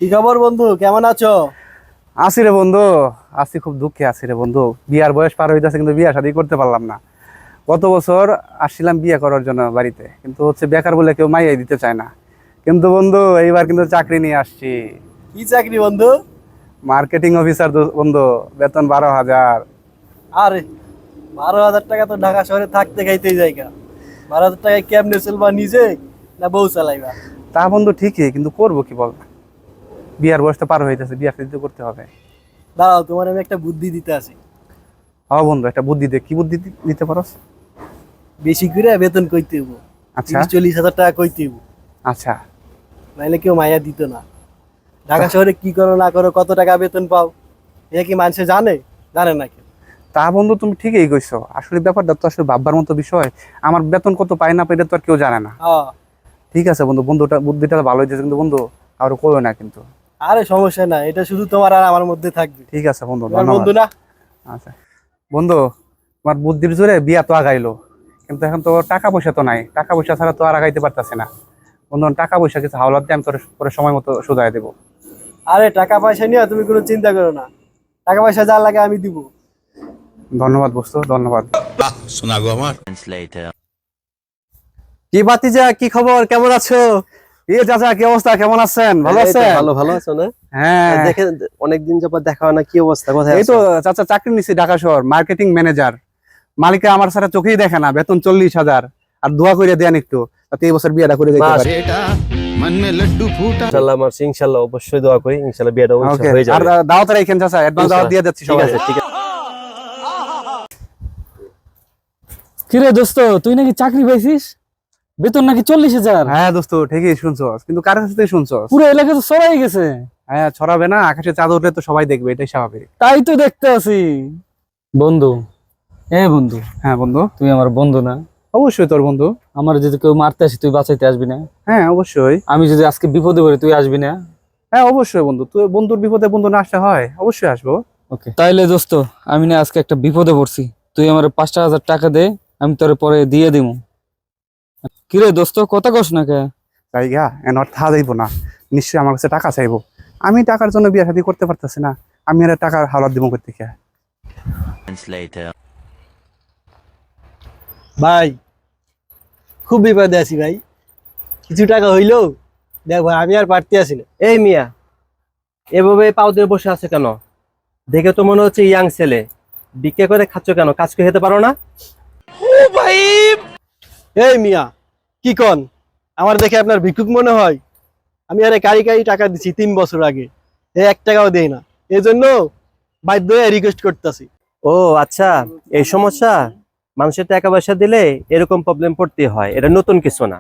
কি খবর বন্ধু, কেমন আছো? আছি রে বন্ধু। আছি, খুব দুঃখে আছি রে বন্ধু। বিয়ার বয়স পার হইতেছে কিন্তু বিয়া শাদী করতে পারলাম না। গত বছর আসছিলাম বিয়ে করার জন্য বাড়িতে, কিন্তু বেকার বলে কেউ মাইয়াই দিতে চায় না। কিন্তু বন্ধু এইবার কিন্তু চাকরি নিয়ে আসছি। কি চাকরি বন্ধু? মার্কেটিং অফিসার বন্ধু, বেতন 12,000। আরে 12,000 টাকা তো ঢাকা শহরে থাকতে খাইতেই জায়গা। 12,000 টাকায় কেমনে চলবা নিজে, না বউ চালাইবা? তা বন্ধু ঠিকই, কিন্তু করবো কি বল? বিয়ার বয়স তো পার হইতেছে, বিয়া শাদী তো করতে হবে। দাঁড়াও, তোমার আমি একটা বুদ্ধি দিতে আছি। হ্যাঁ বন্ধু, একটা বুদ্ধি দে। কি বুদ্ধি দিতে পারস? বেশি করে বেতন কইতে হইব। আচ্ছা 30-40 হাজার টাকা কইতে হইব, আচ্ছা। নাইলে কেউ মাইয়া দিত না। ঢাকা শহরে কি করো না করো, কত টাকা বেতন পাও, এ কি মানুষে জানে? জানে না কেউ। তা বন্ধু তুমি ঠিকই কইছো, আসলে ব্যাপারটা তো আসলে ভাববার মতো বিষয়। আমার বেতন কত পাই না পাই এটা তো আর কেউ জানে না। হ্যাঁ। ঠিক আছে বন্ধু, বন্ধুটা বুদ্ধিটা ভালো হয়েছে, কিন্তু বন্ধু আর করো না কিন্তু। আরে সমস্যা না, এটা শুধু তোমার আর আমার মধ্যে থাকবে। ঠিক আছে বন্ধু, তোমার ধন্যবাদ। বন্ধু না? আচ্ছা বন্ধু, তোমার বুদ্ধির জোরে বিয়া তো আগাইলো, কিন্তু এখন তো টাকা পয়সা তো নাই। টাকা পয়সা ছাড়া তো আর আগাইতে পারতেছে না বন্ধু। টাকা পয়সা কিছু হাওলাত দিয়ে আমি তোর পরে সময় মতো শোধাই দেবো। আরে টাকা পয়সা নিয়ে তুমি কোনো চিন্তা করো না, টাকা পয়সা যা লাগে আমি দিব। ধন্যবাদ বস্তু, ধন্যবাদ। শোনা গো আমার। কি বাতিজা, কি খবর, কেমন আছো? চাচা কি অবস্থা, কেমন আছেন? ভালো এই তো আছেন? ভালো, ভালো আছো না? হ্যাঁ দেখে অনেকদিন যাবত দেখা হয় না, কি অবস্থা, কোথায় এই তো আছো? চাচা চাকরি নিচ্ছি ঢাকা শহর, মার্কেটিং ম্যানেজার। মালিকা আমার সারা চোখেই দেখে না, বেতন 40,000। আর দোয়া করে দেন একটু, তাতে এই বছর বিয়েটা করে দিতে পারি। ইনশাআল্লাহ মার্চ, ইনশাআল্লাহ অবশ্যই দোয়া করি, ইনশাআল্লাহ বিয়েটা ওকে, হয়ে আর যাবে। দাওয়াত রাখেন চাচা, অ্যাডভান্স দাওয়াত দিয়ে যাচ্ছি ঠিক সবাই। আছে, ঠিক আছে। কিরে দোস্ত, তুই নাকি চাকরি পাইছিস? বেতন নাকি 40,000? হ্যাঁ দোস্ত, ঠিকই শুনছস, কিন্তু কার কাছ থেকে শুনছস? পুরো এলাকা তো সরাই গেছে। হ্যাঁ ছড়াবে না, আকাশে চাঁদ উঠলে তো সবাই দেখবে, এটাই স্বাভাবিক। তাই তো দেখতে আছি। বন্ধু, বন্ধু, হ্যাঁ বন্ধু। তুই আমার বন্ধু না? অবশ্যই তোর বন্ধু। আমার যদি কেউ মারতে আসি তুই বাঁচাইতে আসবি না? হ্যাঁ অবশ্যই। আমি যদি আজকে বিপদে পড়ি তুই আসবি না? হ্যাঁ অবশ্যই বন্ধু, তুই বন্ধুর বিপদে বন্ধু না আসলে হয়? অবশ্যই আসবো। ওকে, তাইলে দোস্ত, আমি না আজকে একটা বিপদে পড়ছি। তুই আমার 5,000 টাকা দে, আমি তোর পরে দিয়ে দিব। কিরে দোস্ত, কথা কস না কে? তাই গা এন অর্থ যাইবো না, নিশ্চয়ই আমার কাছে টাকা চাইবো। আমি টাকার জন্য বিয়ে শাদী করতে পারতেছি না, আমি আর টাকার হাওলাত দিব করতে কে? ভাই খুব বিপদে আছি ভাই, কিছু টাকা হইলো দেখ ভাই, আমি আর পারতে আসি না। এই মিয়া, এভাবে পাও দিয়ে বসে আছে কেন? দেখে তো মনে হচ্ছে ইয়াং ছেলে। ভিক্ষা করে খাচ্ছ কেন? কাজ করে খেতে পারো না? এই মিয়া, কি কন? আমার দেখে আপনার ভিক্ষুক মনে হয়? আমি আরে কারি কারি টাকা দিছি 3 বছর আগে, 1 টাকাও দেই না, এই জন্য বাধ্য হয়ে রিকোয়েস্ট করতেছি। ও আচ্ছা, এই সমস্যা। মানুষের টাকা পয়সা দিলে এরকম প্রবলেম পড়তে হয়, এটা নতুন কিছু না।